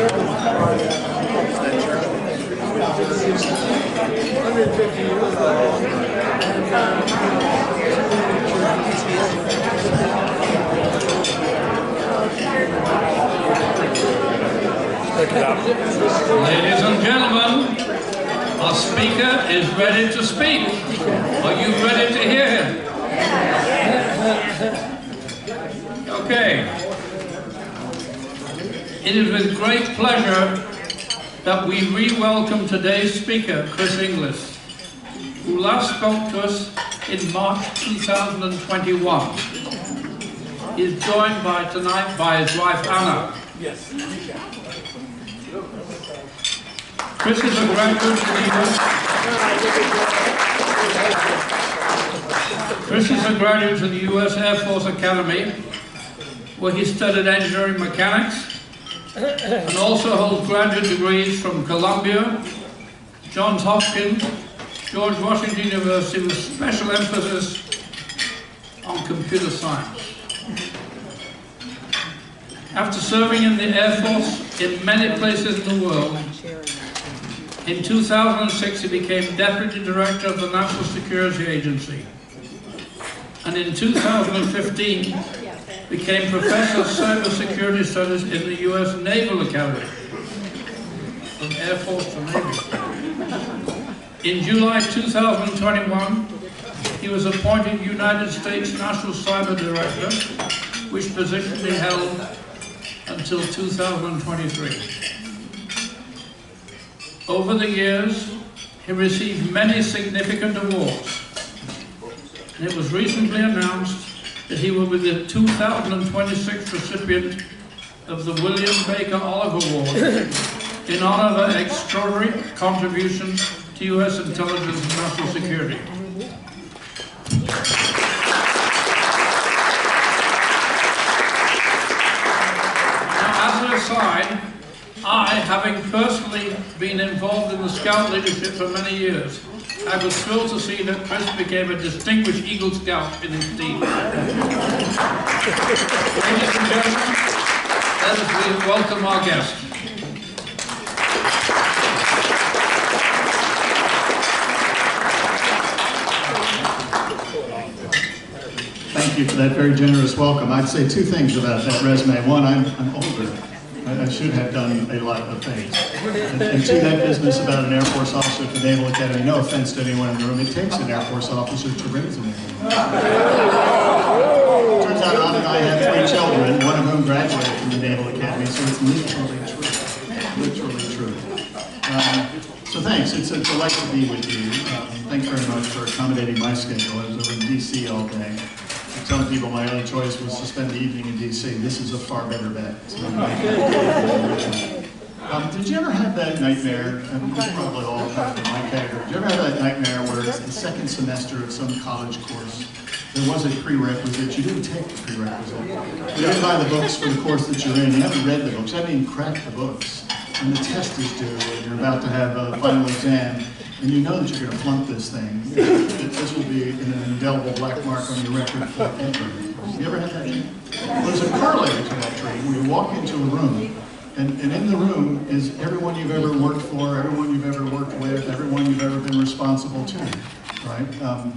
Ladies and gentlemen, our speaker is ready to speak. Are you ready to hear him? Okay. It is with great pleasure that we re-welcome today's speaker, Chris Inglis, who last spoke to us in March 2021. He is joined tonight by his wife, Anna. Yes. Chris is a graduate of the US. Chris is a graduate of the US Air Force Academy, where he studied engineering mechanics, and also holds graduate degrees from Columbia, Johns Hopkins, George Washington University, with special emphasis on computer science. After serving in the Air Force in many places in the world, in 2006 he became Deputy Director of the National Security Agency, and in 2015 became Professor of Cybersecurity Studies in the US Naval Academy, from Air Force to Navy. In July 2021, he was appointed United States National Cyber Director, which position he held until 2023. Over the years, he received many significant awards, and it was recently announced that he will be the 2026 recipient of the William Baker Olive Award in honor of her extraordinary contributions to U.S. intelligence and national security. Now, as an aside, I, having personally been involved in the Scout leadership for many years, I was thrilled to see that Chris became a distinguished Eagle Scout in his team. Ladies and gentlemen, let us welcome our guest. Thank you for that very generous welcome. I'd say two things about that resume. One, I'm older. I should have done a lot of things. And two, that business about an Air Force officer at the Naval Academy, no offense to anyone in the room, it takes an Air Force officer to raise a man. Turns out Anna and I have 3 children, one of whom graduated from the Naval Academy, so it's literally true. Literally true. So thanks, it's a delight to be with you. Thanks very much for accommodating my schedule. I was over in D.C. all day. I'm telling people my other choice was to spend the evening in D.C. This is a far better bet. Did you ever have that nightmare, and you probably all have in my category, did you ever have that nightmare where it's the second semester of some college course, there was a prerequisite, you didn't take the prerequisite, you didn't buy the books for the course that you're in, you haven't read the books, you haven't even cracked the books, and the test is due, and you're about to have a final exam, and you know that you're going to flunk this thing. This will be an indelible black mark on your record forever. You ever had that dream? Well, there's a corollary to that dream where you walk into a room, and in the room is everyone you've ever worked for, everyone you've ever worked with, everyone you've ever been responsible to, right?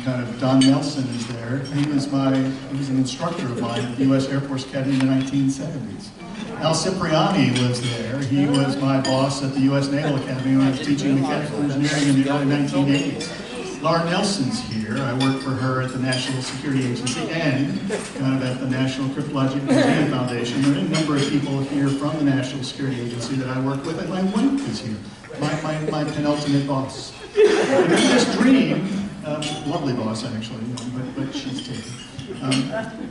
Kind of Don Nelson is there. He was an instructor of mine at the U.S. Air Force Academy in the 1970s. Al Cipriani was there. He was my boss at the U.S. Naval Academy when I was teaching mechanical engineering in the early 1980s. Laura Nelson's here. I work for her at the National Security Agency and kind of at the National Cryptologic Museum Foundation. There are a number of people here from the National Security Agency that I work with, and my wife is here, my penultimate boss. And in this dream, lovely boss actually, but she's taken.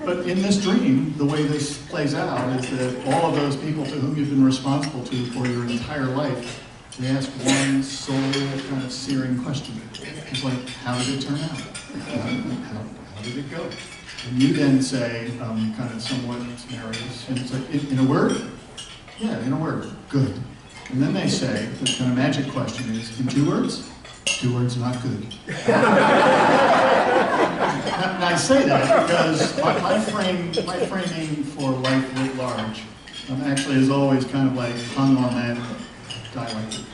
But in this dream, the way this plays out is that all of those people to whom you've been responsible to for your entire life, they ask one sole kind of searing question. It's like, how did it turn out? How did it go? And you then say, kind of somewhat scenarios, and it's like, in a word? Yeah, in a word. Good. And then they say, the kind of magic question is, in 2 words? 2 words, not good. And I say that because my framing for life writ large actually has always kind of like hung on that dialectic,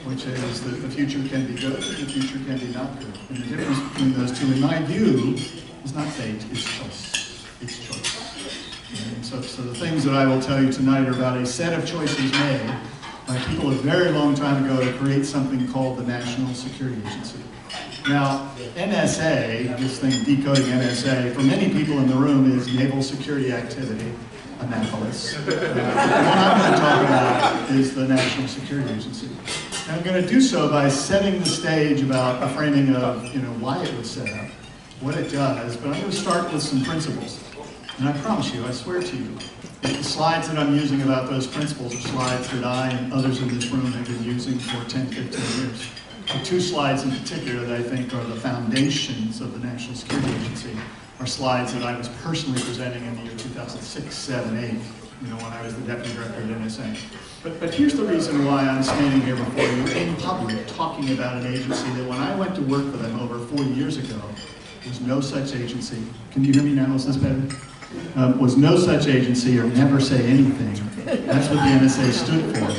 which is that the future can be good and the future can be not good. And the difference between those two, in my view, is not fate, it's choice. It's choice. And so the things that I will tell you tonight are about a set of choices made by people a very long time ago to create something called the National Security Agency. Now, NSA, this thing decoding NSA, for many people in the room is Naval Security Activity, Annapolis. The one I'm going to talk about is the National Security Agency. And I'm going to do so by setting the stage about a framing of why it was set up, what it does, but I'm going to start with some principles. And I promise you, I swear to you, that the slides that I'm using about those principles are slides that I and others in this room have been using for 10, 15 years. The two slides in particular that I think are the foundations of the National Security Agency are slides that I was personally presenting in the year 2006, 7, 8, when I was the Deputy Director at NSA. But here's the reason why I'm standing here before you in public talking about an agency that when I went to work for them over 40 years ago, was no such agency. Can you hear me now? Is this better? Was no such agency or never say anything. That's what the NSA stood for.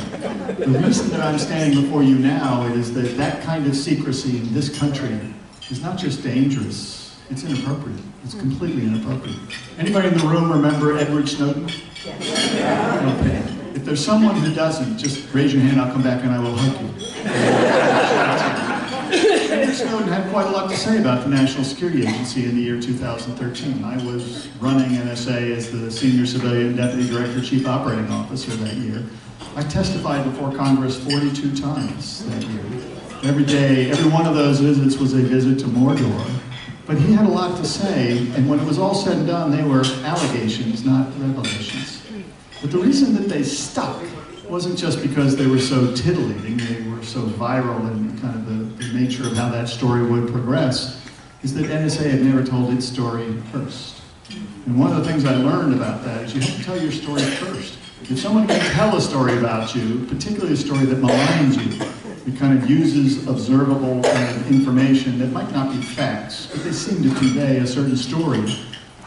The reason that I'm standing before you now is that that kind of secrecy in this country is not just dangerous, it's inappropriate. It's completely inappropriate. Anybody in the room remember Edward Snowden? Yes. Okay. If there's someone who doesn't, just raise your hand, I'll come back and I will hug you. Edward Snowden had quite a lot to say about the National Security Agency in the year 2013. I was running NSA as the Senior Civilian Deputy Director Chief Operating Officer that year. I testified before Congress 42 times that year. Every day, every one of those visits was a visit to Mordor. But he had a lot to say, and when it was all said and done, they were allegations, not revelations. But the reason that they stuck wasn't just because they were so titillating, they were so viral and kind of the nature of how that story would progress, is that NSA had never told its story first. And one of the things I learned about that is you have to tell your story first. If someone can tell a story about you, particularly a story that maligns you, it kind of uses observable kind of information that might not be facts, but they seem to convey a certain story,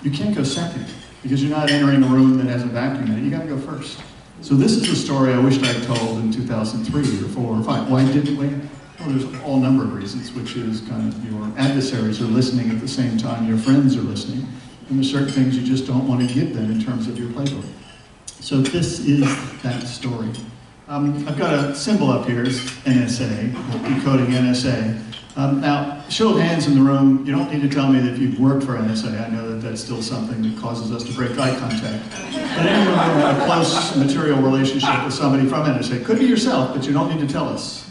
you can't go second, because you're not entering a room that has a vacuum in it. You got to go first. So this is a story I wished I'd told in 2003 or 4 or 5. Why didn't we? Well, there's all number of reasons, which is kind of your adversaries are listening at the same time your friends are listening, and there's certain things you just don't want to give them in terms of your playbook. So this is that story. I've got a symbol up here, it's NSA, decoding NSA. Now, show of hands in the room, you don't need to tell me that you've worked for NSA. I know that that's still something that causes us to break eye contact. But anyone who had a close material relationship with somebody from NSA, could be yourself, but you don't need to tell us.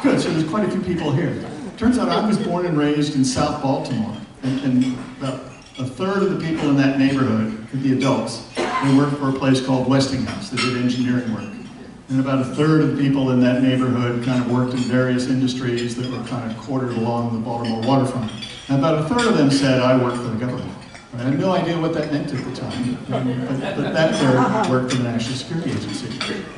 Good, so there's quite a few people here. Turns out I was born and raised in South Baltimore, and about a third of the people in that neighborhood, the adults, they worked for a place called Westinghouse. They did engineering work. And about a third of the people in that neighborhood kind of worked in various industries that were kind of quartered along the Baltimore waterfront. And about a third of them said, I work for the government. I had no idea what that meant at the time, but that third worked for the National Security Agency.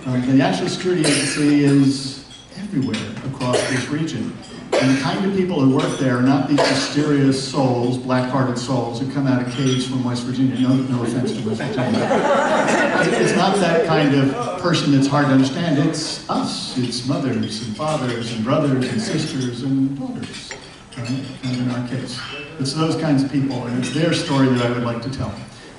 The National Security Agency is everywhere across this region. And the kind of people who work there are not these mysterious souls, black-hearted souls who come out of caves from West Virginia. No offense to West Virginia. It's not that kind of person that's hard to understand. It's us. It's mothers and fathers and brothers and sisters and daughters, right? And in our case. It's those kinds of people, and it's their story that I would like to tell.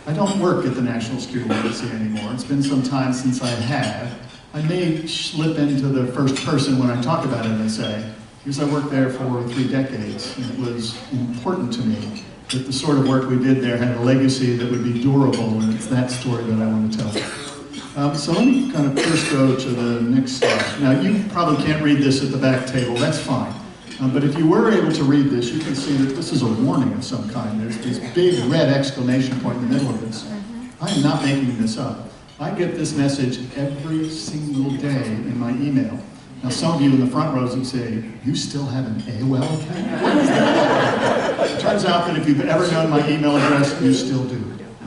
I don't work at the National Security Agency anymore. It's been some time since I have. I may slip into the first person when I talk about NSA, because I worked there for 3 decades, and it was important to me that the sort of work we did there had a legacy that would be durable, and it's that story that I want to tell. So let me kind of first go to the next slide. Now, you probably can't read this at the back table, that's fine. But if you were able to read this, you can see that this is a warning of some kind. There's this big red exclamation point in the middle of this. I am not making this up. I get this message every single day in my email. Now, some of you in the front rows would say, you still have an AOL account? What is that? It turns out that if you've ever known my email address, you still do.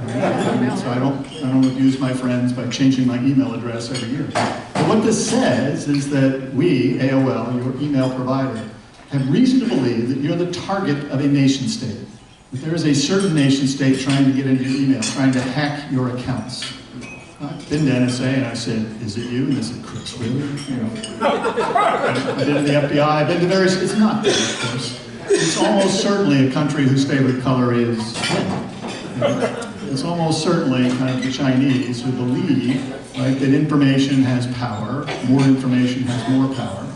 So I don't abuse my friends by changing my email address every year. But what this says is that we, AOL, your email provider, have reason to believe that you're the target of a nation state. That there is a certain nation state trying to get into your email, trying to hack your accounts. I've been to NSA and I said, is it you? And they said, Chris, really? You know, I've been to the FBI, I've been to various, it's not that, of course. It's almost certainly a country whose favorite color is red. You know? It's almost certainly kind of the Chinese who believe, right, that information has power, more information has more power.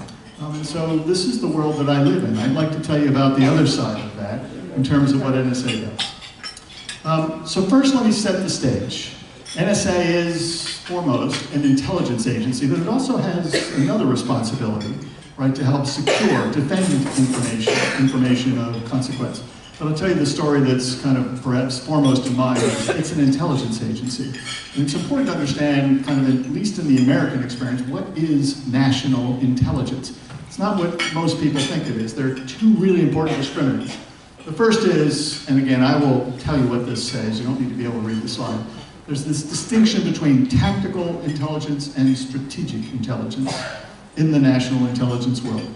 And so this is the world that I live in. I'd like to tell you about the other side of that in terms of what NSA does. So first let me set the stage. NSA is foremost an intelligence agency, but it also has another responsibility, right, to help secure, defend information of consequence. But I'll tell you the story that's kind of perhaps foremost in mind. It's an intelligence agency. And it's important to understand, kind of at least in the American experience, what is national intelligence? It's not what most people think it is. There are two really important discriminants. The first is, and again, I will tell you what this says. You don't need to be able to read the slide. There's this distinction between tactical intelligence and strategic intelligence in the national intelligence world.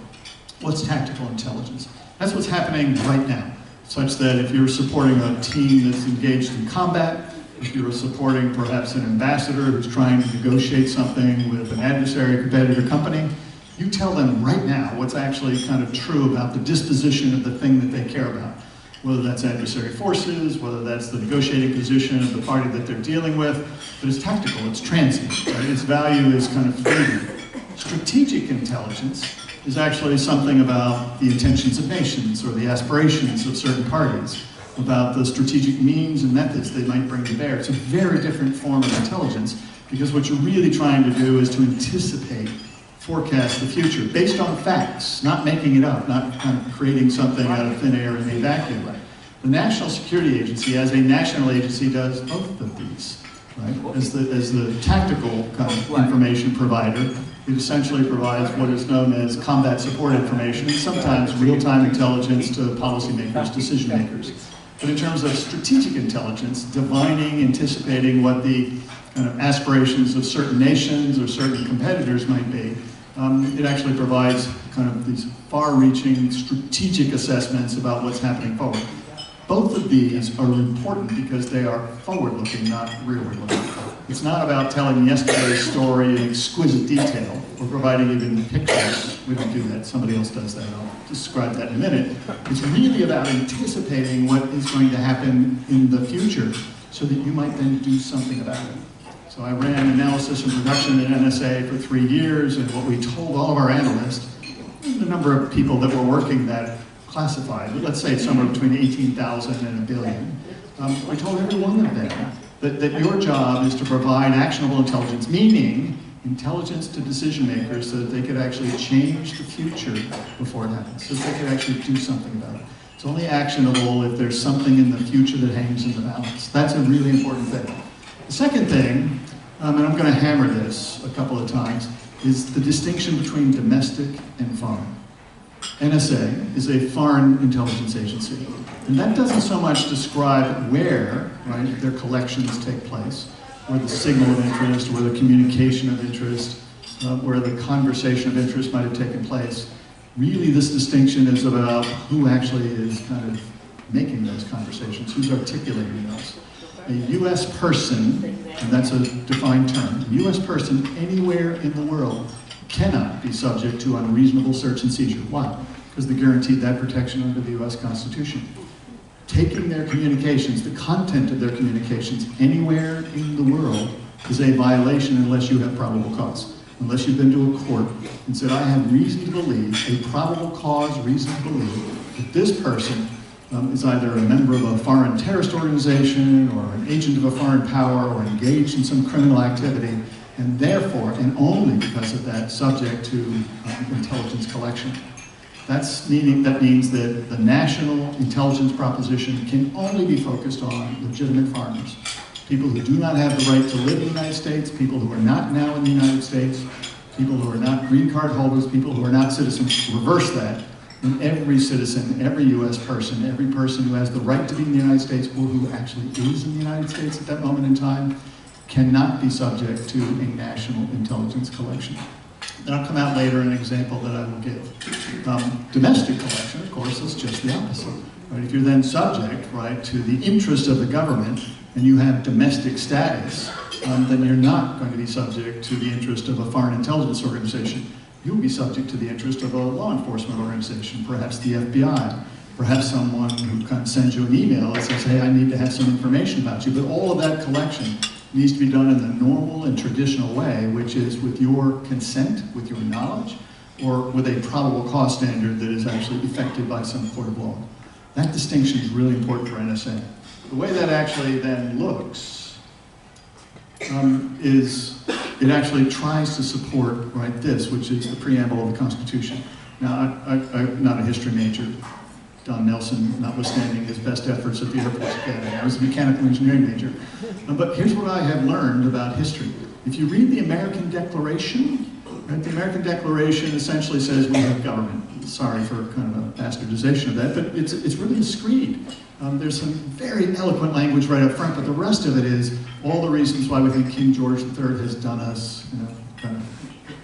What's tactical intelligence? That's what's happening right now. Such that if you're supporting a team that's engaged in combat, if you're supporting perhaps an ambassador who's trying to negotiate something with an adversary, competitor company, you tell them right now what's actually kind of true about the disposition of the thing that they care about. Whether that's adversary forces, whether that's the negotiating position of the party that they're dealing with, but it's tactical, it's transient, right? Its value is kind of fleeting. Strategic intelligence is actually something about the intentions of nations or the aspirations of certain parties, about the strategic means and methods they might bring to bear. It's a very different form of intelligence because what you're really trying to do is to anticipate, forecast the future based on facts, not making it up, not kind of creating something out of thin air in a vacuum. The National Security Agency, as a national agency, does both of these. Right? As the tactical kind of information provider, it essentially provides what is known as combat support information and sometimes real-time intelligence to policymakers, decision makers. But in terms of strategic intelligence, divining, anticipating what the kind of aspirations of certain nations or certain competitors might be, it actually provides kind of these far-reaching strategic assessments about what's happening forward. Both of these are important because they are forward-looking, not rearward-looking. It's not about telling yesterday's story in exquisite detail or providing even pictures. We don't do that. Somebody else does that. I'll describe that in a minute. It's really about anticipating what is going to happen in the future so that you might then do something about it. So I ran analysis and production at NSA for 3 years, and what we told all of our analysts, the number of people that were working that classified, let's say it's somewhere between 18,000 and 1 billion, we told every one of them that your job is to provide actionable intelligence, meaning intelligence to decision makers so that they could actually change the future before it happens, so that they could actually do something about it. It's only actionable if there's something in the future that hangs in the balance. That's a really important thing. The second thing, and I'm going to hammer this a couple of times, is the distinction between domestic and foreign. NSA is a foreign intelligence agency, and that doesn't so much describe where, right, their collections take place, where the signal of interest, where the communication of interest, where the conversation of interest might have taken place. Really, this distinction is about who actually is kind of making those conversations, who's articulating those. A U.S. person, and that's a defined term, a U.S. person anywhere in the world cannot be subject to unreasonable search and seizure. Why? Because they're guaranteed that protection under the U.S. Constitution. Taking their communications, the content of their communications anywhere in the world is a violation unless you have probable cause. Unless you've been to a court and said, I have reason to believe, a probable cause reason to believe, that this person is either a member of a foreign terrorist organization or an agent of a foreign power or engaged in some criminal activity, and therefore, and only because of that, subject to intelligence collection. That means that the national intelligence proposition can only be focused on legitimate foreigners. People who do not have the right to live in the United States, people who are not now in the United States, people who are not green card holders, people who are not citizens. Reverse that. And every citizen, every U.S. person, every person who has the right to be in the United States or who actually is in the United States at that moment in time cannot be subject to a national intelligence collection. Then I'll come out later an example that I will give. Domestic collection, of course, is just the opposite. Right? If you're then subject, right, to the interest of the government and you have domestic status, then you're not going to be subject to the interest of a foreign intelligence organization. You'll be subject to the interest of a law enforcement organization, perhaps the FBI, perhaps someone who kind of sends you an email that says, hey, I need to have some information about you. But all of that collection needs to be done in the normal and traditional way, which is with your consent, with your knowledge, or with a probable cause standard that is actually effected by some court of law. That distinction is really important for NSA. The way that actually then looks is it actually tries to support, right, this, which is the preamble of the Constitution. Now, I'm not a history major. Don Nelson, notwithstanding his best efforts at the Air Force Academy, I was a mechanical engineering major. But here's what I have learned about history. If you read the American Declaration, right, the American Declaration essentially says we have government. Sorry for kind of a bastardization of that, but it's really a screed. There's some very eloquent language right up front, but the rest of it is all the reasons why we think King George III has done us, kind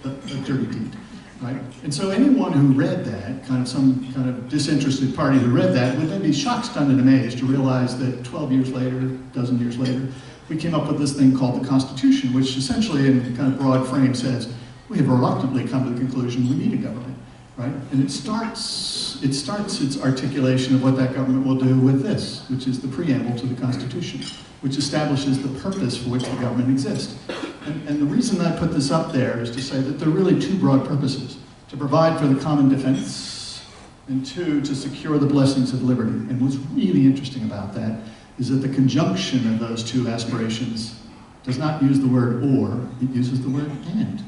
of a dirty deed, right? And so anyone who read that, some kind of disinterested party who read that, would then be shocked, stunned, and amazed to realize that 12 years later, a dozen years later, we came up with this thing called the Constitution, which essentially in kind of broad frame says, we have reluctantly come to the conclusion we need a government. Right? And it starts its articulation of what that government will do with this, which is the preamble to the Constitution, which establishes the purpose for which the government exists. And the reason I put this up there is to say that there are really two broad purposes: to provide for the common defense, and two, to secure the blessings of liberty. And what's really interesting about that is that the conjunction of those two aspirations does not use the word or, it uses the word and.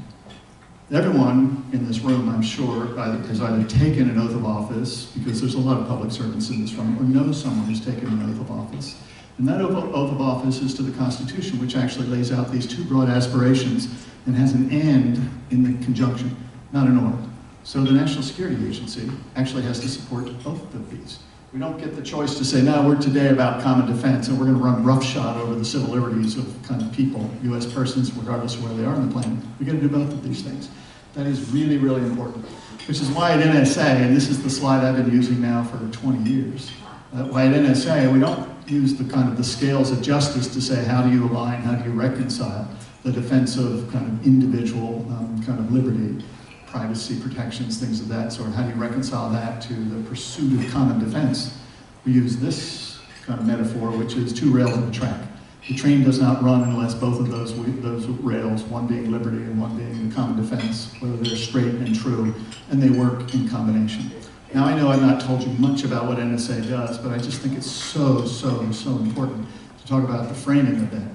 Everyone in this room, I'm sure, has either taken an oath of office, because there's a lot of public servants in this room, or knows someone who's taken an oath of office. And that oath of office is to the Constitution, which actually lays out these two broad aspirations and has an and in the conjunction, not an or. So the National Security Agency actually has to support both of these. We don't get the choice to say, no, we're today about common defense, and we're going to run roughshod over the civil liberties of kind of people, U.S. persons, regardless of where they are on the planet. We've got to do both of these things. That is really, really important, which is why at NSA, and this is the slide I've been using now for 20 years, why at NSA we don't use the kind of the scales of justice to say how do you align, how do you reconcile the defense of kind of individual kind of liberty, privacy protections, things of that sort. How do you reconcile that to the pursuit of common defense? We use this kind of metaphor, which is two rails on a track. The train does not run unless both of those rails, one being liberty and one being the common defense, whether they're straight and true, and they work in combination. Now, I know I've not told you much about what NSA does, but I just think it's so, so, so important to talk about the framing of that.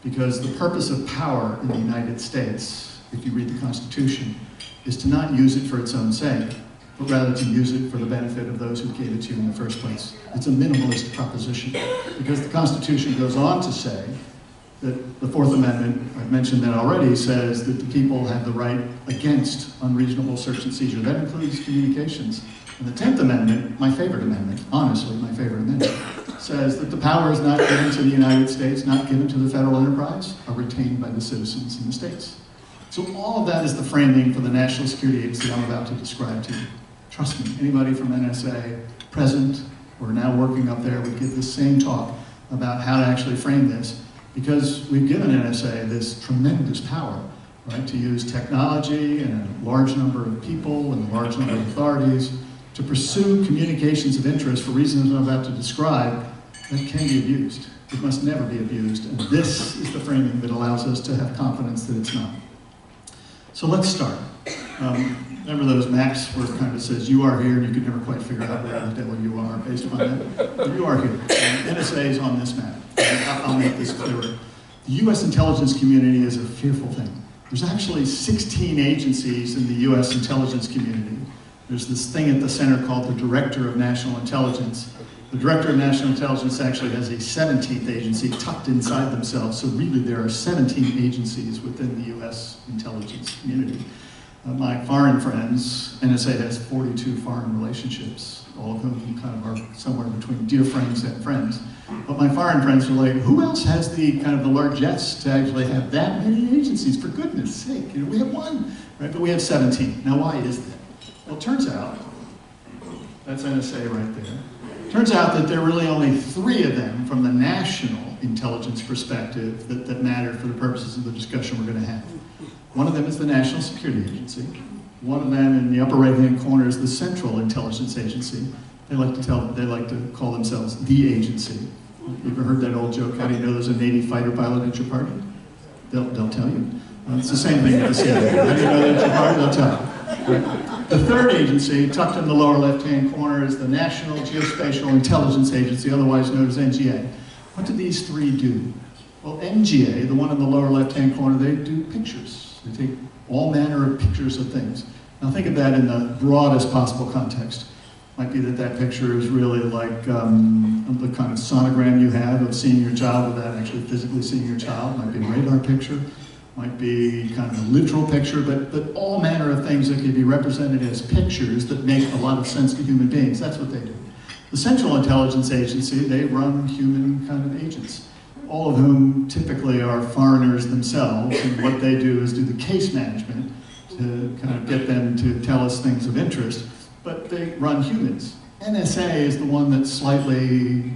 Because the purpose of power in the United States, if you read the Constitution, is to not use it for its own sake, but rather to use it for the benefit of those who gave it to you in the first place. It's a minimalist proposition, because the Constitution goes on to say that the Fourth Amendment, I've mentioned that already, says that the people have the right against unreasonable search and seizure. That includes communications. And the 10th Amendment, my favorite amendment, honestly, my favorite amendment, says that the powers not given to the United States, not given to the federal enterprise, are retained by the citizens in the states. So all of that is the framing for the national security agency I'm about to describe to you. Trust me, anybody from NSA present or now working up there would give the same talk about how to actually frame this, because we've given NSA this tremendous power, right, to use technology and a large number of people and a large number of authorities to pursue communications of interest for reasons I'm about to describe that can be abused. It must never be abused, and this is the framing that allows us to have confidence that it's not. So let's start. Remember those maps where it kind of says you are here and you could never quite figure out where the devil you are based upon that? Well, you are here. NSA is on this map. I'll make this clearer. The U.S. intelligence community is a fearful thing. There's actually 16 agencies in the U.S. intelligence community. There's this thing at the center called the Director of National Intelligence. The Director of National Intelligence actually has a 17th agency tucked inside themselves, so really there are 17 agencies within the U.S. intelligence community. My foreign friends, NSA has 42 foreign relationships, all of whom kind of are somewhere between dear friends and friends. But my foreign friends are like, who else has the kind of the largesse to actually have that many agencies? For goodness sake, you know, we have one, right? But we have 17. Now, why is that? Well, it turns out, that's NSA right there. Turns out that there are really only 3 of them from the national intelligence perspective that matter for the purposes of the discussion we're going to have. One of them is the National Security Agency. One of them in the upper right-hand corner is the Central Intelligence Agency. They like to call themselves the agency. You ever heard that old joke, how do you know there's a Navy fighter pilot at your party? They'll tell you. It's the same thing with the CIA. How do you know that at your party? They'll tell you. Right? The third agency, tucked in the lower left-hand corner, is the National Geospatial Intelligence Agency, otherwise known as NGA. What do these 3 do? Well, NGA, the one in the lower left-hand corner, they do pictures. They take all manner of pictures of things. Now think of that in the broadest possible context. Might be that picture is really like the kind of sonogram you have of seeing your child without actually physically seeing your child. Might be a radar picture. Might be kind of a literal picture, but all manner of things that can be represented as pictures that make a lot of sense to human beings. That's what they do. The Central Intelligence Agency, they run human kind of agents, all of whom typically are foreigners themselves, and what they do is do the case management to kind of get them to tell us things of interest, but they run humans. NSA is the one that's slightly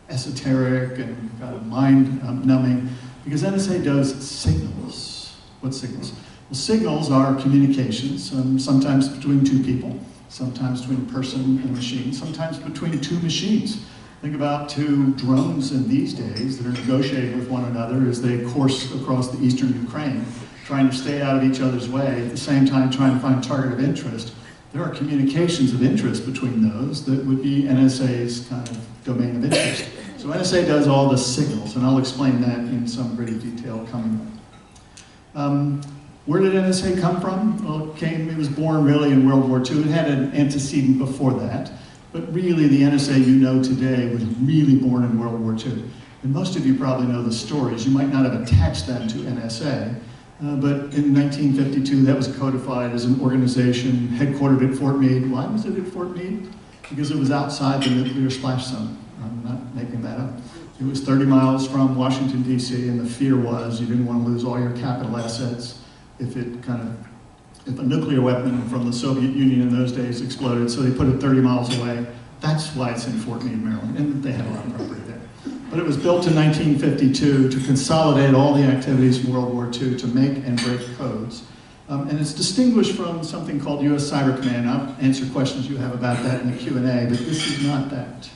esoteric and kind of mind-numbing, because NSA does signals. What signals? Well, signals are communications, sometimes between 2 people, sometimes between a person and a machine, sometimes between 2 machines. Think about 2 drones in these days that are negotiating with one another as they course across the eastern Ukraine, trying to stay out of each other's way, at the same time trying to find target of interest. There are communications of interest between those that would be NSA's kind of domain of interest. So NSA does all the signals, and I'll explain that in some great detail coming up. Where did NSA come from? Well, it was born really in World War II. It had an antecedent before that, but really the NSA you know today was really born in World War II. And most of you probably know the stories. You might not have attached them to NSA, but in 1952 that was codified as an organization headquartered at Fort Meade. Why was it at Fort Meade? Because it was outside the nuclear splash zone. I'm not making that up. It was 30 miles from Washington, D.C., and the fear was you didn't want to lose all your capital assets if a nuclear weapon from the Soviet Union in those days exploded, so they put it 30 miles away. That's why it's in Fort Meade, Maryland, and they had a lot of property there. But it was built in 1952 to consolidate all the activities from World War II to make and break codes. And it's distinguished from something called U.S. Cyber Command. I'll answer questions you have about that in the Q&A, but this is not that.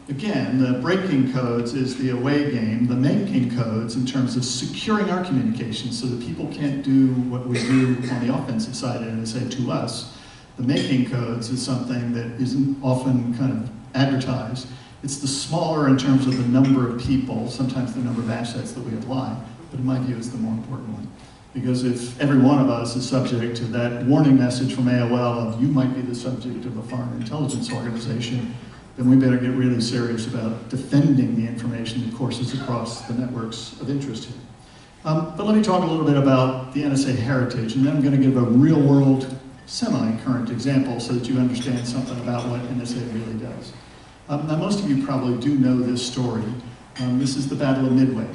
Again, the breaking codes is the away game. The making codes in terms of securing our communications so that people can't do what we do on the offensive side and say to us. The making codes is something that isn't often kind of advertised. It's the smaller in terms of the number of people, sometimes the number of assets that we apply, but in my view is the more important one. Because if every one of us is subject to that warning message from AOL of you might be the subject of a foreign intelligence organization, then we better get really serious about defending the information that courses across the networks of interest here. But let me talk a little bit about the NSA heritage, and then I'm going to give a real-world, semi-current example so that you understand something about what NSA really does. Now, most of you probably do know this story. This is the Battle of Midway.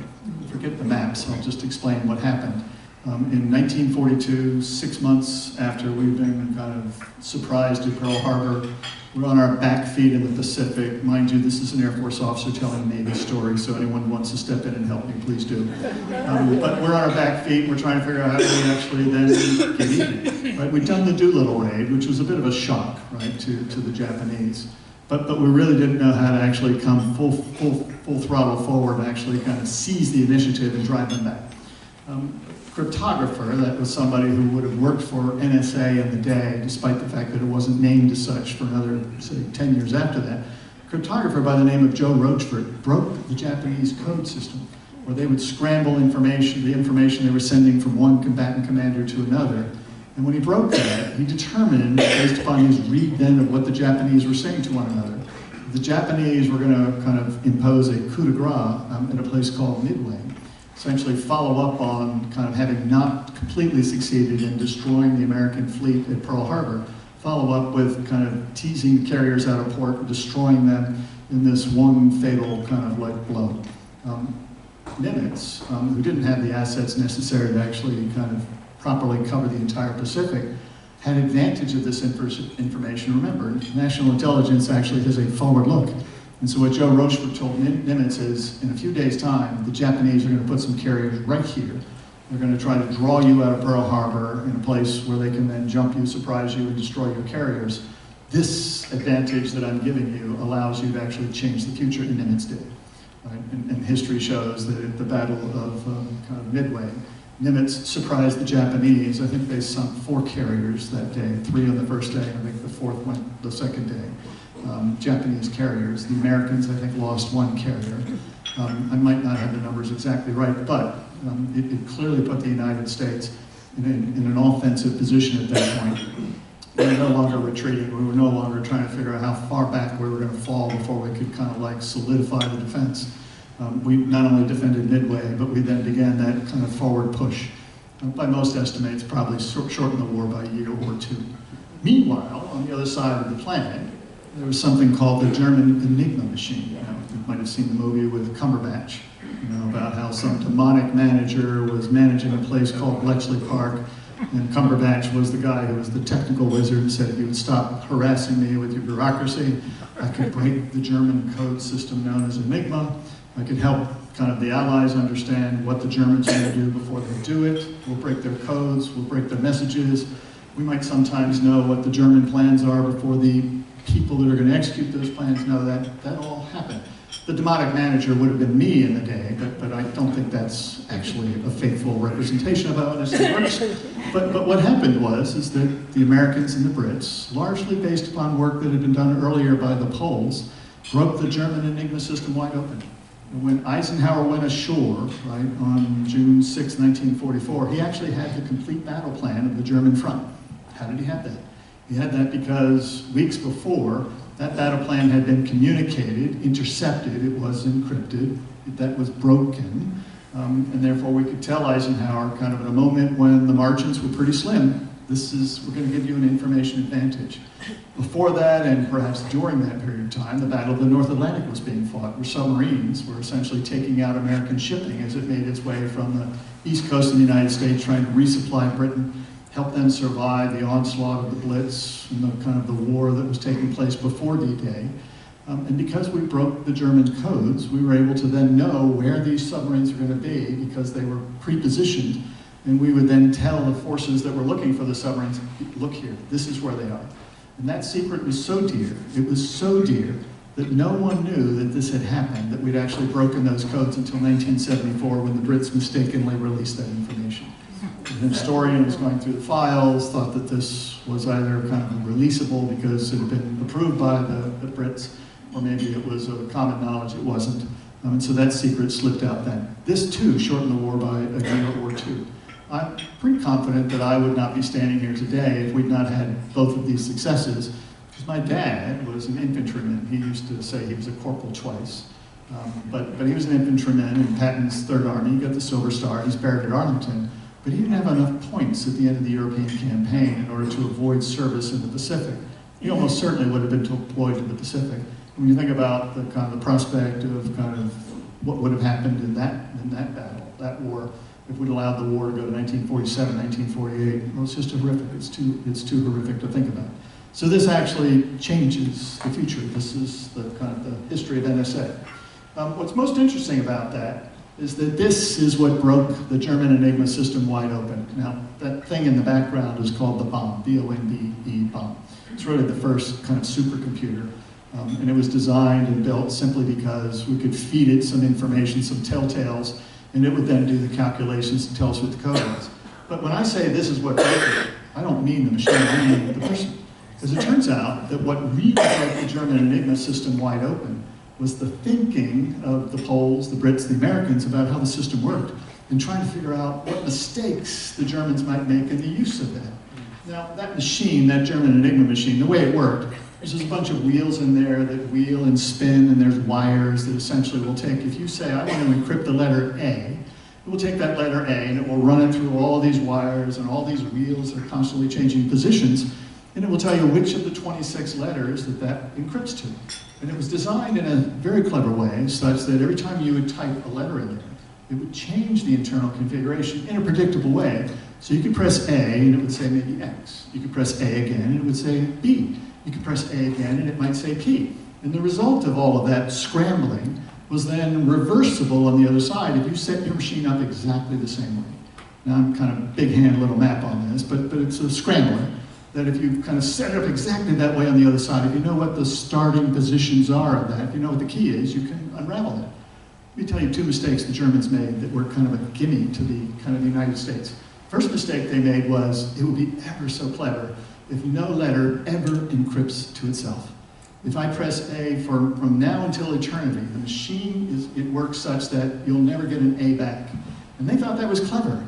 Forget the maps, I'll just explain what happened. In 1942, 6 months after we've been kind of surprised at Pearl Harbor, we're on our back feet in the Pacific. Mind you, this is an Air Force officer telling a Navy story, so anyone who wants to step in and help me, please do. But we're on our back feet, we're trying to figure out how do we actually then get even. Right? We'd done the Doolittle raid, which was a bit of a shock, right, to the Japanese. But we really didn't know how to actually come full throttle forward and actually kind of seize the initiative and drive them back. Cryptographer, that was somebody who would have worked for NSA in the day, despite the fact that it wasn't named as such for another, say, 10 years after that. Cryptographer by the name of Joe Rochford broke the Japanese code system, where they would scramble information, the information they were sending from one combatant commander to another. And when he broke that, he determined, based upon his read then of what the Japanese were saying to one another, the Japanese were going to kind of impose a coup de grace at a place called Midway. Essentially follow up on kind of having not completely succeeded in destroying the American fleet at Pearl Harbor, follow up with kind of teasing carriers out of port and destroying them in this one fatal kind of like blow. Nimitz, who didn't have the assets necessary to actually kind of properly cover the entire Pacific, had advantage of this information. Remember, national intelligence actually has a forward look. And so what Joe Rochefort told Nimitz is, in a few days' time, the Japanese are going to put some carriers right here. They're going to try to draw you out of Pearl Harbor in a place where they can then jump you, surprise you, and destroy your carriers. This advantage that I'm giving you allows you to actually change the future, and Nimitz did. Right? And history shows that at the Battle of kind of Midway, Nimitz surprised the Japanese. I think they sunk 4 carriers that day, 3 on the first day, and I think the 4th went the second day. Japanese carriers. The Americans, I think, lost 1 carrier. I might not have the numbers exactly right, but it clearly put the United States in an offensive position at that point. We were no longer retreating. We were no longer trying to figure out how far back we were going to fall before we could kind of like solidify the defense. We not only defended Midway, but we then began that kind of forward push. By most estimates, probably shortened the war by a year or 2. Meanwhile, on the other side of the planet, there was something called the German Enigma machine. You might have seen the movie with Cumberbatch, about how some demonic manager was managing a place called Bletchley Park, and Cumberbatch was the guy who was the technical wizard and said, if you would stop harassing me with your bureaucracy, I could break the German code system known as Enigma. I could help kind of the Allies understand what the Germans are going to do before they do it. We'll break their codes, we'll break their messages. We might sometimes know what the German plans are before the people that are going to execute those plans know that all happened. The demonic manager would have been me in the day, but I don't think that's actually a faithful representation of how NSA works. But what happened is that the Americans and the Brits, largely based upon work that had been done earlier by the Poles, broke the German Enigma system wide open. And when Eisenhower went ashore, right, on June 6, 1944, he actually had the complete battle plan of the German front. How did he have that? He had that because weeks before, that battle plan had been communicated, intercepted, it was encrypted, that was broken, and therefore we could tell Eisenhower kind of at a moment when the margins were pretty slim, we're going to give you an information advantage. Before that, and perhaps during that period of time, the Battle of the North Atlantic was being fought, where submarines were essentially taking out American shipping as it made its way from the east coast of the United States, trying to resupply Britain, help them survive the onslaught of the Blitz and the kind of the war that was taking place before D-Day. And because we broke the German codes, we were able to then know where these submarines were going to be because they were pre-positioned. And we would then tell the forces that were looking for the submarines, look here, this is where they are. And that secret was so dear, it was so dear, that no one knew that this had happened, that we'd actually broken those codes until 1974 when the Brits mistakenly released that information. An historian was going through the files, thought that this was either kind of releasable because it had been approved by the Brits, or maybe it was of common knowledge it wasn't. And so that secret slipped out then. This too shortened the war by a year or 2. I'm pretty confident that I would not be standing here today if we'd not had both of these successes, because my dad was an infantryman. He used to say he was a corporal twice. But he was an infantryman in Patton's Third Army. He got the Silver Star. He's buried at Arlington. But he didn't have enough points at the end of the European campaign in order to avoid service in the Pacific. He almost certainly would have been deployed to the Pacific. When you think about the kind of the prospect of kind of what would have happened in that battle, that war, if we'd allowed the war to go to 1947, 1948, well, it's just horrific. It's too horrific to think about. So this actually changes the future. This is the kind of the history of NSA. What's most interesting about that is that this is what broke the German Enigma system wide open. Now, that thing in the background is called the bomb, B-O-M-B-E bomb. It's really the first kind of supercomputer. And it was designed and built simply because we could feed it some information, some telltales, and it would then do the calculations and tell us what the code was. But when I say this is what broke it, I don't mean the machine, I mean the person. Because it turns out that what really broke the German Enigma system wide open was the thinking of the Poles, the Brits, the Americans about how the system worked, and trying to figure out what mistakes the Germans might make in the use of that. Now, that machine, that German Enigma machine, the way it worked, there's just a bunch of wheels in there that wheel and spin, and there's wires that essentially will take, if you say, I want to encrypt the letter A, it will take that letter A and it will run it through all these wires and all these wheels that are constantly changing positions, and it will tell you which of the 26 letters that encrypts to. And it was designed in a very clever way, such that every time you would type a letter in there, it would change the internal configuration in a predictable way, So you could press A and it would say maybe X. You could press A again and it would say B. You could press A again and it might say P. And the result of all of that scrambling was then reversible on the other side if you set your machine up exactly the same way. Now I'm kind of big hand little map on this, but it's a scrambler that if you kind of set it up exactly that way on the other side, if you know what the starting positions are of that, if you know what the key is, you can unravel it. Let me tell you two mistakes the Germans made that were kind of a gimme to the kind of the United States. First mistake they made was it would be ever so clever if no letter ever encrypts to itself. If I press A from now until eternity, the machine it works such that you'll never get an A back. And they thought that was clever.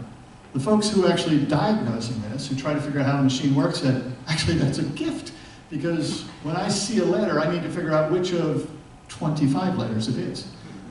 The folks who actually diagnosing this, who try to figure out how the machine works, said, actually that's a gift. Because when I see a letter, I need to figure out which of 25 letters it is.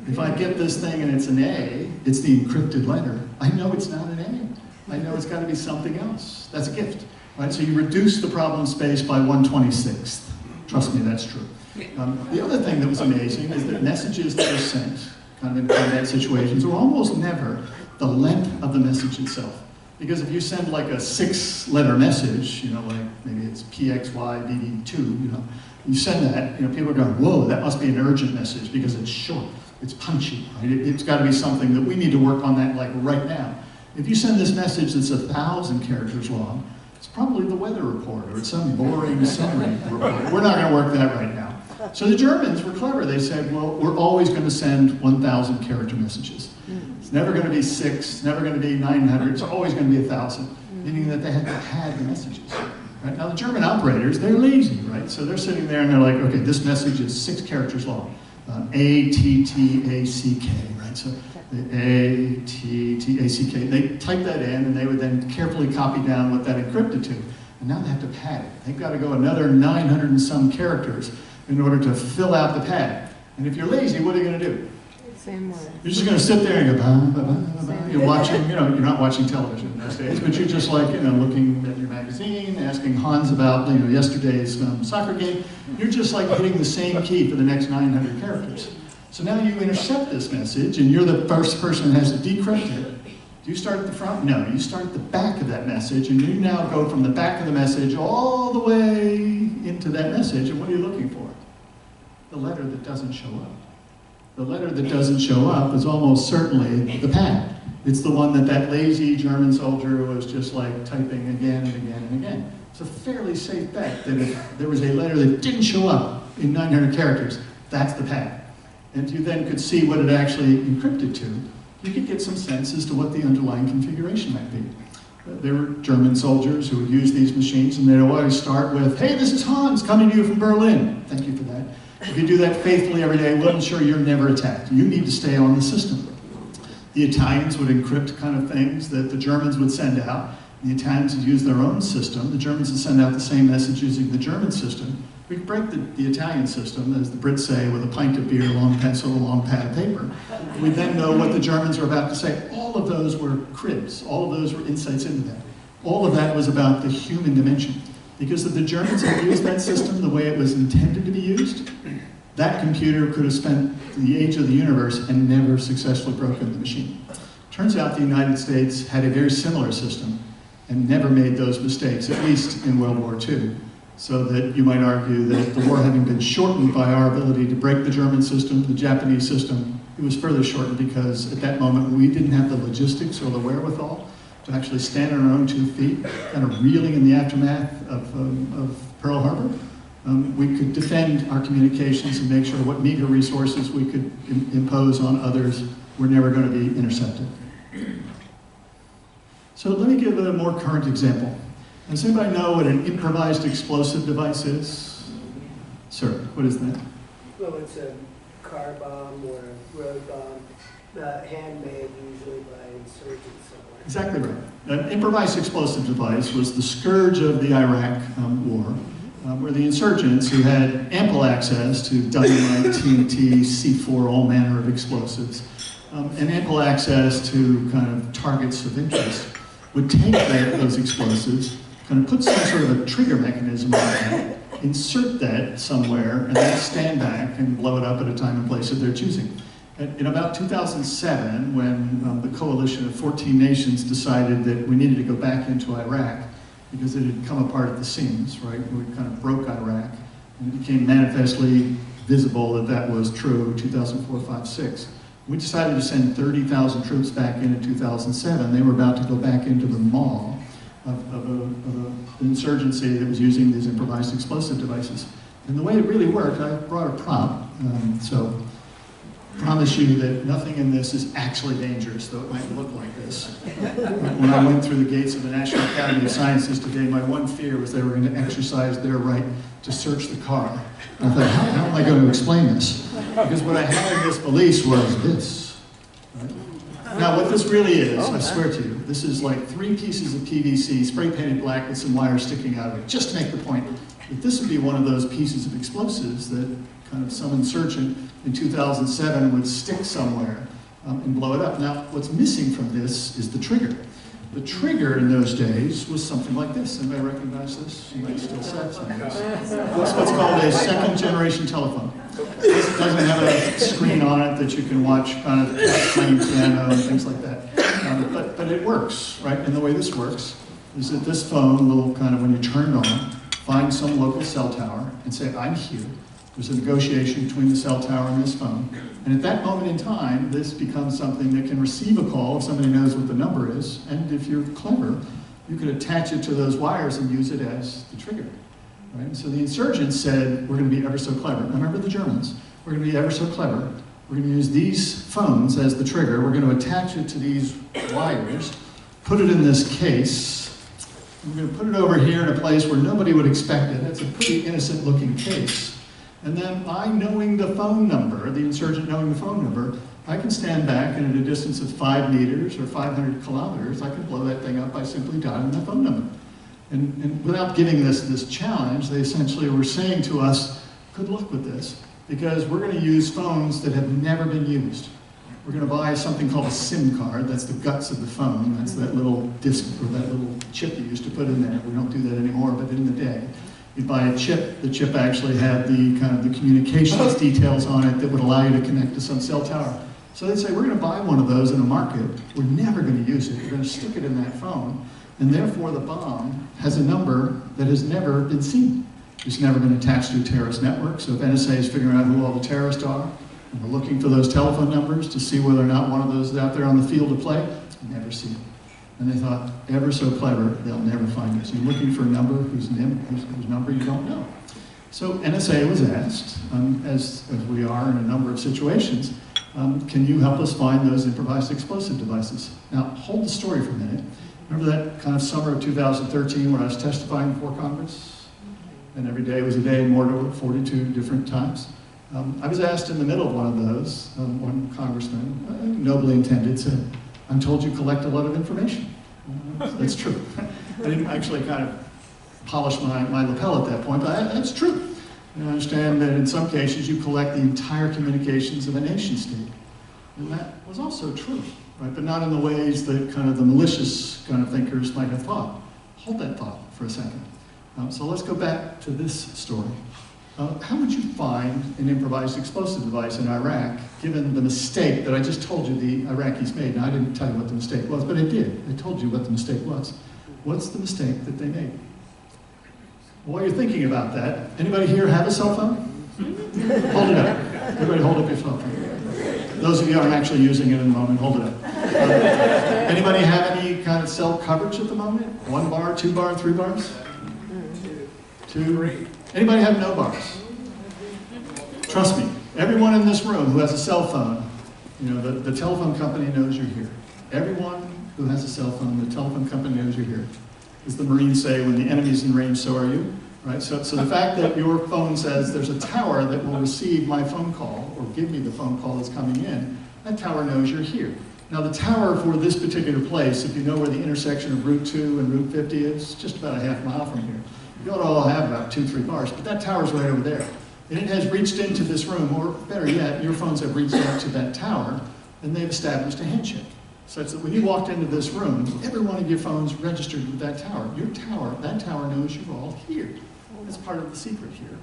If I get this thing and it's an A, it's the encrypted letter, I know it's not an A. I know it's got to be something else. That's a gift. Right? So you reduce the problem space by 1/26. Trust me, that's true. The other thing that was amazing is that messages that are sent, kind of in combat situations, are almost never the length of the message itself. Because if you send like a 6-letter message, you know, like maybe it's PXYBD2, you know, you send that, you know, people are going, whoa, that must be an urgent message because it's short, it's punchy, right? It's got to be something that we need to work on that like right now. If you send this message that's 1,000 characters long, it's probably the weather report or it's some boring summary report. We're not going to work that right now. So the Germans were clever. They said, well, we're always going to send 1,000 character messages. It's never going to be 6, it's never going to be 900, it's always going to be 1,000, meaning that they had to pad the messages. Right? Now the German operators, they're lazy, right? So they're sitting there and they're like, okay, this message is 6 characters long. A-T-T-A-C-K, right? So A-T-T-A-C-K. They type that in and they would then carefully copy down what that encrypted to. And now they have to pad it. They've got to go another 900 and some characters in order to fill out the pad. And if you're lazy, what are you going to do? Same way. You're just going to sit there and go, bah, bah, bah, bah. You're watching, you know, you're not watching television those days, but you're just like, you know, looking at your magazine, asking Hans about, you know, yesterday's soccer game. You're just like hitting the same key for the next 900 characters. So now you intercept this message, and you're the first person that has to decrypt it. Do you start at the front? No, you start at the back of that message, and you now go from the back of the message all the way into that message, and what are you looking for? The letter that doesn't show up. The letter that doesn't show up is almost certainly the pad. It's the one that lazy German soldier was just like typing again and again and again. It's a fairly safe bet that if there was a letter that didn't show up in 900 characters, that's the pad. And you then could see what it actually encrypted to. You could get some sense as to what the underlying configuration might be. There were German soldiers who would use these machines and they'd always start with, hey, this is Hans coming to you from Berlin. Thank you for that. If you do that faithfully every day, we'll ensure you're never attacked. You need to stay on the system. The Italians would encrypt kind of things that the Germans would send out. The Italians would use their own system. The Germans would send out the same message using the German system. We could break the Italian system, as the Brits say, with a pint of beer, a long pencil, a long pad of paper. We then know what the Germans are about to say. All of those were cribs. All of those were insights into that. All of that was about the human dimension. Because if the Germans had used that system the way it was intended to be used, that computer could have spent the age of the universe and never successfully broken the machine. Turns out the United States had a very similar system and never made those mistakes, at least in World War II. So that you might argue that the war having been shortened by our ability to break the German system, the Japanese system, it was further shortened because at that moment we didn't have the logistics or the wherewithal to actually stand on our own 2 feet, kind of reeling in the aftermath of Pearl Harbor. We could defend our communications and make sure what meager resources we could impose on others were never going to be intercepted. So let me give a more current example. Does anybody know what an improvised explosive device is? Sir, what is that? Well, it's a car bomb or a road bomb, handmade usually by insurgents somewhere. Exactly right. An improvised explosive device was the scourge of the Iraq war, where the insurgents, who had ample access to dynamite, TNT, C4, all manner of explosives, and ample access to kind of targets of interest, would take those explosives, kind of put some sort of a trigger mechanism on that, insert that somewhere, and then stand back and blow it up at a time and place of their choosing. In about 2007, when the coalition of 14 nations decided that we needed to go back into Iraq because it had come apart at the seams, right? We kind of broke Iraq, and it became manifestly visible that that was true in 2004, 5, 6. We decided to send 30,000 troops back in 2007. They were about to go back into the maw of an insurgency that was using these improvised explosive devices. And the way it really worked, I brought a prop, so I promise you that nothing in this is actually dangerous, though it might look like this. When I went through the gates of the National Academy of Sciences today, my one fear was they were going to exercise their right to search the car. And I thought, how am I going to explain this? Because what I had in this valise was this. Right? Now, what this really is, I swear to you, this is like 3 pieces of PVC spray painted black with some wires sticking out of it, just to make the point that this would be one of those pieces of explosives that kind of some insurgent in 2007 would stick somewhere and blow it up. Now, what's missing from this is the trigger. The trigger in those days was something like this. Anybody recognize this? You might still say something. It's what's called a second-generation telephone. This doesn't have a screen on it that you can watch kind of playing piano and things like that. But it works, right? And the way this works is that this phone will kind of, when you turn it on, find some local cell tower and say, I'm here. There's a negotiation between the cell tower and this phone. And at that moment in time, this becomes something that can receive a call if somebody knows what the number is. And if you're clever, you could attach it to those wires and use it as the trigger. Right? So the insurgents said, we're going to be ever so clever. Now remember the Germans. We're going to be ever so clever. We're going to use these phones as the trigger. We're going to attach it to these wires, put it in this case. We're going to put it over here in a place where nobody would expect it. It's a pretty innocent looking case. And then I knowing the phone number, the insurgent knowing the phone number, I can stand back and at a distance of 5 meters or 500 kilometers, I can blow that thing up by simply dialing the phone number. And without giving this challenge, they essentially were saying to us, good luck with this, because we're going to use phones that have never been used. We're going to buy something called a SIM card. That's the guts of the phone. That's that little disc or that little chip you used to put in there. We don't do that anymore, but in the day. You'd buy a chip. The chip actually had the kind of the communications details on it that would allow you to connect to some cell tower. So they'd say, we're going to buy one of those in a market. We're never going to use it. We're going to stick it in that phone. And therefore, the bomb has a number that has never been seen. It's never been attached to a terrorist network. So if NSA is figuring out who all the terrorists are, and we're looking for those telephone numbers to see whether or not one of those is out there on the field of play, never see it. And they thought, ever so clever, they'll never find us. You're looking for a number whose number you don't know. So NSA was asked, as we are in a number of situations, can you help us find those improvised explosive devices? Now, hold the story for a minute. Remember that kind of summer of 2013 when I was testifying before Congress? And every day was a day in Mordor, 42 different times. I was asked in the middle of one of those, one congressman, nobly intended, said, I'm told you collect a lot of information. That's true. I didn't actually kind of polish my lapel at that point, but that's true. And I understand that in some cases you collect the entire communications of a nation state. And that was also true, right? But not in the ways that kind of the malicious kind of thinkers might have thought. Hold that thought for a second. So let's go back to this story. How would you find an improvised explosive device in Iraq, given the mistake that I just told you the Iraqis made? Now, I didn't tell you what the mistake was, but I did. I told you what the mistake was. What's the mistake that they made? While you're thinking about that, anybody here have a cell phone? Hold it up. Everybody hold up your cell phone. Those of you who aren't actually using it in the moment, hold it up. Anybody have any kind of cell coverage at the moment? 1 bar, 2 bar, 3 bars? 2? Anybody have no bars? Trust me, everyone in this room who has a cell phone, you know, the telephone company knows you're here. Everyone who has a cell phone, the telephone company knows you're here. As the Marines say, when the enemy's in range, so are you. Right? So the fact that your phone says there's a tower that will receive my phone call or give me the phone call that's coming in, that tower knows you're here. Now the tower for this particular place, if you know where the intersection of Route 2 and Route 50 is, just about a half mile from here. You ought to all have about 2-3 bars, but that tower's right over there. And it has reached into this room, or better yet, your phones have reached out to that tower, and they've established a handshake. Such that when you walked into this room, every one of your phones registered with that tower. Your tower, that tower knows you're all here. That's part of the secret here.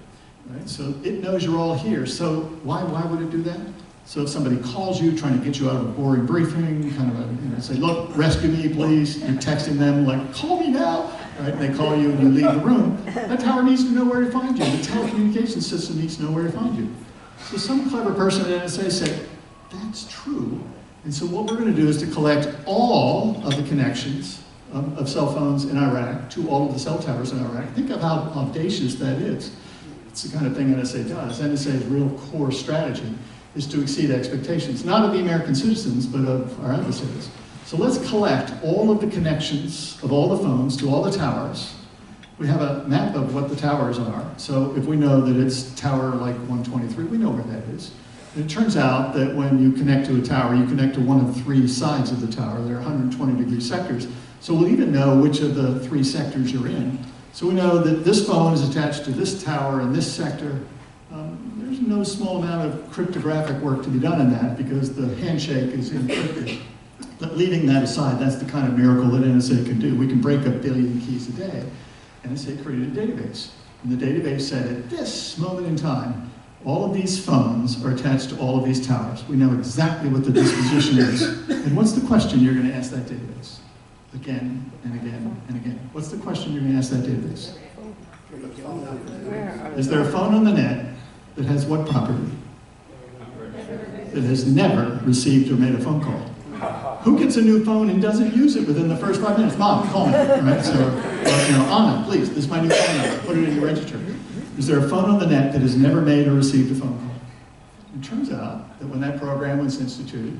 Right? So it knows you're all here. So why would it do that? So if somebody calls you, trying to get you out of a boring briefing, kind of say, look, rescue me, please. You're texting them like, call me now. Right? And they call you and you leave the room. That tower needs to know where to find you. The telecommunications system needs to know where to find you. So some clever person at NSA said, that's true. And so what we're going to do is to collect all of the connections of cell phones in Iraq to all of the cell towers in Iraq. Think of how audacious that is. It's the kind of thing NSA does. NSA's real core strategy is to exceed expectations, not of the American citizens, but of our adversaries. So let's collect all of the connections of all the phones to all the towers. We have a map of what the towers are. So if we know that it's tower like 123, we know where that is. And it turns out that when you connect to a tower, you connect to one of 3 sides of the tower. There are 120-degree sectors. So we'll even know which of the 3 sectors you're in. So we know that this phone is attached to this tower in this sector. There's no small amount of cryptographic work to be done in that because the handshake is encrypted. But leaving that aside, that's the kind of miracle that NSA can do. We can break 1 billion keys a day. NSA created a database. And the database said at this moment in time, all of these phones are attached to all of these towers. We know exactly what the disposition is. And what's the question you're going to ask that database? Again and again and again. What's the question you're going to ask that database? Is there a phone on the net that has what property? That has never received or made a phone call. Who gets a new phone and doesn't use it within the first 5 minutes? Mom, call me, right? So, Anna, please, this is my new phone number. Put it in your register. Is there a phone on the net that has never made or received a phone call? It turns out that when that program was instituted,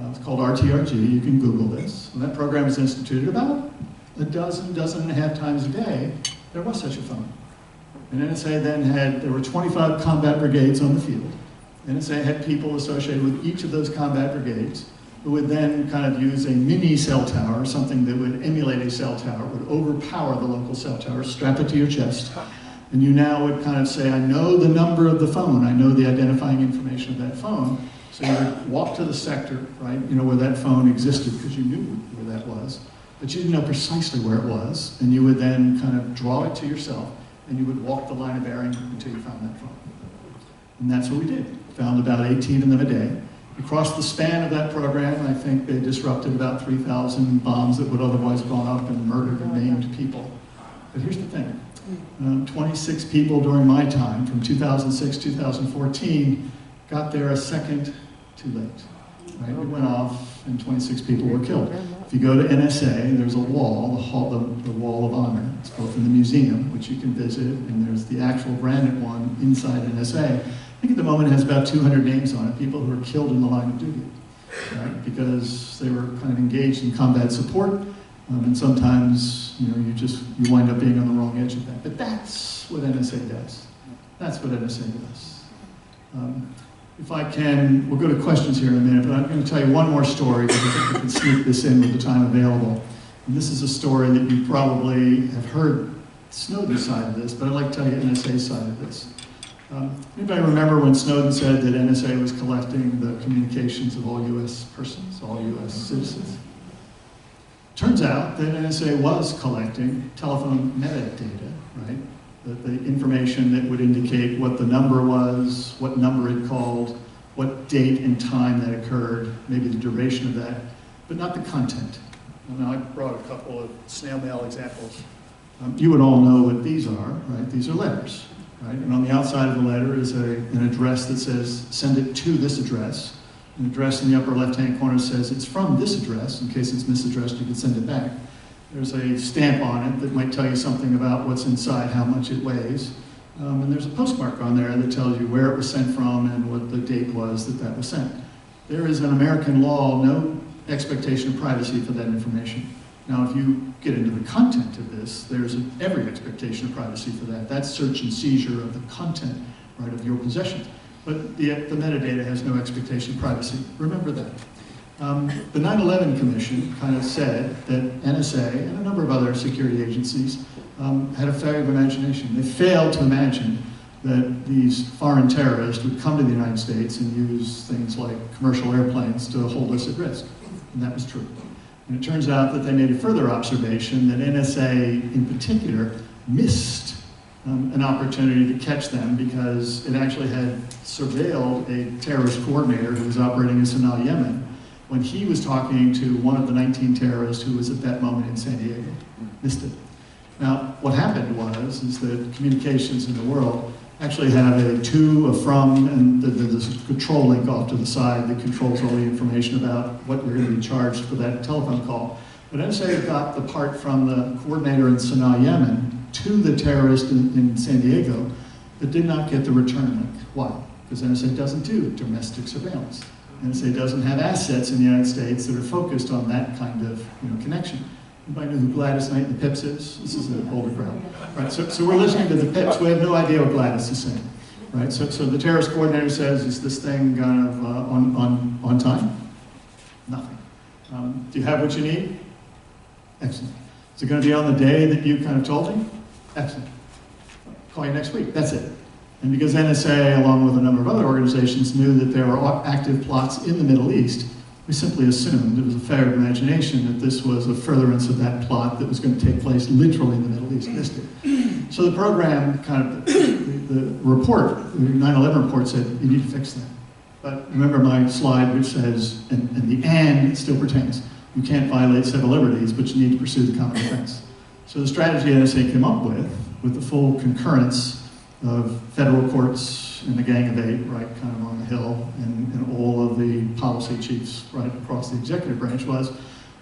it's called RTRG, you can Google this. When that program was instituted, about a dozen and a half times a day, there was such a phone. And NSA then there were 25 combat brigades on the field. NSA had people associated with each of those combat brigades who would then kind of use a mini cell tower, something that would emulate a cell tower, would overpower the local cell tower, strap it to your chest, and you now would kind of say, I know the number of the phone, I know the identifying information of that phone, so you would walk to the sector, right, where that phone existed, because you knew where that was, but you didn't know precisely where it was, and you would then kind of draw it to yourself, and you would walk the line of bearing until you found that phone. And that's what we did. Found about 18 of them a day. Across the span of that program, I think they disrupted about 3,000 bombs that would otherwise have gone up and murdered and maimed people. But here's the thing. 26 people during my time, from 2006 to 2014, got there a second too late. Right? It went off and 26 people were killed. If you go to NSA, there's a wall, the Wall of Honor. It's both in the museum, which you can visit, and there's the actual granite one inside NSA. I think at the moment it has about 200 names on it, people who were killed in the line of duty, right? Because they were kind of engaged in combat support, and sometimes you wind up being on the wrong edge of that. But that's what NSA does. That's what NSA does. If I can, we'll go to questions here in a minute, but I'm going to tell you one more story because I think we can sneak this in with the time available. And this is a story that you probably have heard Snowden's side of this, but I'd like to tell you NSA's side of this. Anybody remember when Snowden said that NSA was collecting the communications of all U.S. persons, all U.S. citizens? Turns out that NSA was collecting telephone metadata, right? The information that would indicate what the number was, what number it called, what date and time that occurred, maybe the duration of that, but not the content. Now I brought a couple of snail mail examples. You would all know what these are, right? These are letters. Right? And on the outside of the letter is an address that says, send it to this address. An address in the upper left-hand corner says, it's from this address. In case it's misaddressed, you can send it back. There's a stamp on it that might tell you something about what's inside, how much it weighs. And there's a postmark on there that tells you where it was sent from and what the date was that was sent. There is, in American law, no expectation of privacy for that information. Now, if you get into the content of this, there's every expectation of privacy for that. That's search and seizure of the content, right, of your possessions. But the metadata has no expectation of privacy. Remember that. The 9/11 Commission kind of said that NSA and a number of other security agencies had a failure of imagination. They failed to imagine that these foreign terrorists would come to the United States and use things like commercial airplanes to hold us at risk. And that was true. And it turns out that they made a further observation that NSA, in particular, missed an opportunity to catch them because it actually had surveilled a terrorist coordinator who was operating in Sanaa, Yemen, when he was talking to one of the 19 terrorists who was at that moment in San Diego. Missed it. Now, what happened is that communications in the world actually have a to, a from, and there's a control link off to the side that controls all the information about what you're going to be charged for that telephone call. But NSA got the part from the coordinator in Sanaa, Yemen, to the terrorist in San Diego that did not get the return link. Why? Because NSA doesn't do domestic surveillance. NSA doesn't have assets in the United States that are focused on that kind of connection. Anybody know who Gladys Knight and the Pips is? This is an older crowd. Right, so we're listening to the Pips. We have no idea what Gladys is saying. Right, so the terrorist coordinator says, is this thing kind of on time? Nothing. Do you have what you need? Excellent. Is it going to be on the day that you kind of told him? Excellent. Call you next week. That's it. And because NSA, along with a number of other organizations, knew that there were active plots in the Middle East, we simply assumed, it was a fair imagination, that this was a furtherance of that plot that was going to take place literally in the Middle East. Missed it. So the program, the report, the 9/11 report said, you need to fix that. But remember my slide which says, and the and still pertains. You can't violate civil liberties, but you need to pursue the common defense. So the strategy NSA came up with the full concurrence of federal courts and the Gang of Eight, right, kind of on the Hill, and all of the policy chiefs right across the executive branch was,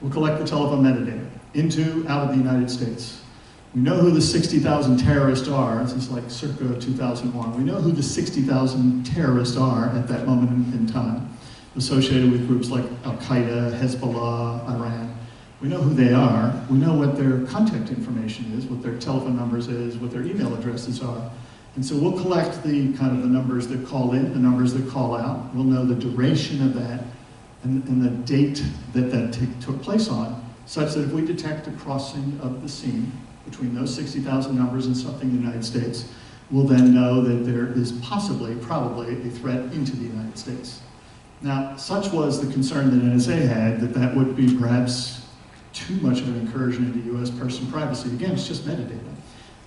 we'll collect the telephone metadata out of the United States. We know who the 60,000 terrorists are. This is like circa 2001. We know who the 60,000 terrorists are at that moment in time, associated with groups like Al-Qaeda, Hezbollah, Iran. We know who they are. We know what their contact information is, what their telephone numbers is, what their email addresses are. And so we'll collect the numbers that call in, the numbers that call out. We'll know the duration of that and the date that took place on, such that if we detect a crossing of the scene between those 60,000 numbers and something in the United States, we'll then know that there is probably a threat into the United States. Now, such was the concern that NSA had that would be perhaps too much of an incursion into US person privacy. Again, it's just metadata.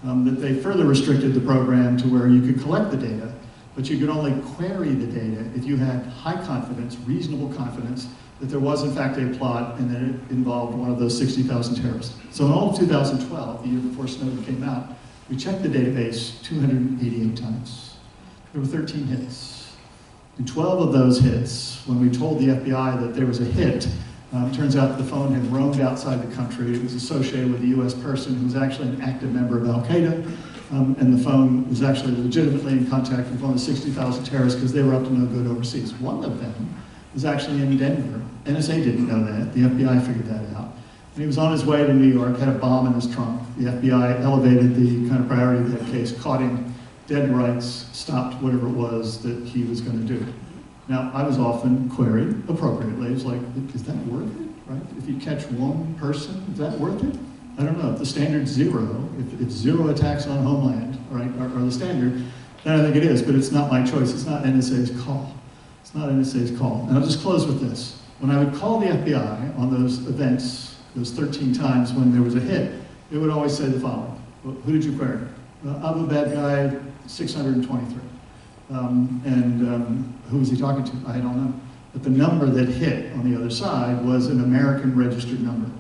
That they further restricted the program to where you could collect the data, but you could only query the data if you had high confidence, reasonable confidence, that there was in fact a plot and that it involved one of those 60,000 terrorists. So in all of 2012, the year before Snowden came out, we checked the database 288 times. There were 13 hits. In 12 of those hits, when we told the FBI that there was a hit, turns out the phone had roamed outside the country. It was associated with a US person who was actually an active member of Al-Qaeda, and the phone was actually legitimately in contact with one of the 60,000 terrorists because they were up to no good overseas. One of them was actually in Denver. NSA didn't know that. The FBI figured that out. And he was on his way to New York, had a bomb in his trunk. The FBI elevated the kind of priority of that case, caught him, dead to rights, stopped whatever it was that he was going to do. Now, I was often queried appropriately. It's like, is that worth it, right? If you catch one person, is that worth it? I don't know. If the standard's zero, if 0 attacks on homeland, right, are the standard, then I think it is, but it's not my choice. It's not NSA's call. It's not NSA's call. And I'll just close with this. When I would call the FBI on those events, those 13 times when there was a hit, it would always say the following. Well, who did you query? I'm a bad guy, 623. Who was he talking to? I don't know. But the number that hit on the other side was an American registered number.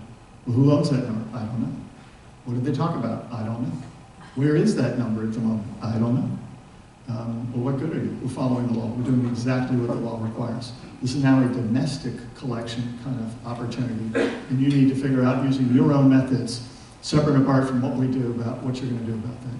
Well, who owns that number? I don't know. What did they talk about? I don't know. Where is that number at the moment? I don't know. Well, what good are you? We're following the law. We're doing exactly what the law requires. This is now a domestic collection kind of opportunity, and you need to figure out using your own methods, separate and apart from what we do, about what you're going to do about that.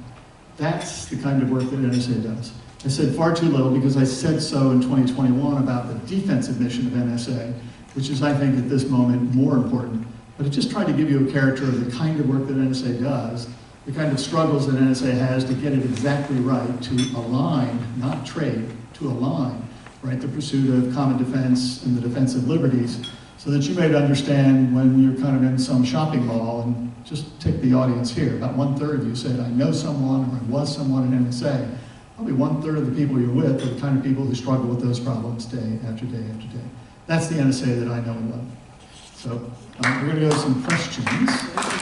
That's the kind of work that NSA does. I said far too little because I said so in 2021 about the defensive mission of NSA, which is, I think, at this moment more important. But it just tried to give you a character of the kind of work that NSA does, the kind of struggles that NSA has to get it exactly right, to align, not trade, to align, right, the pursuit of common defense and the defense of liberties, so that you may understand when you're kind of in some shopping mall, and just take the audience here, about 1/3 of you said, I know someone or I was someone in NSA. Probably 1/3 of the people you're with are the kind of people who struggle with those problems day after day after day. That's the NSA that I know and love. So we're going to go to some questions.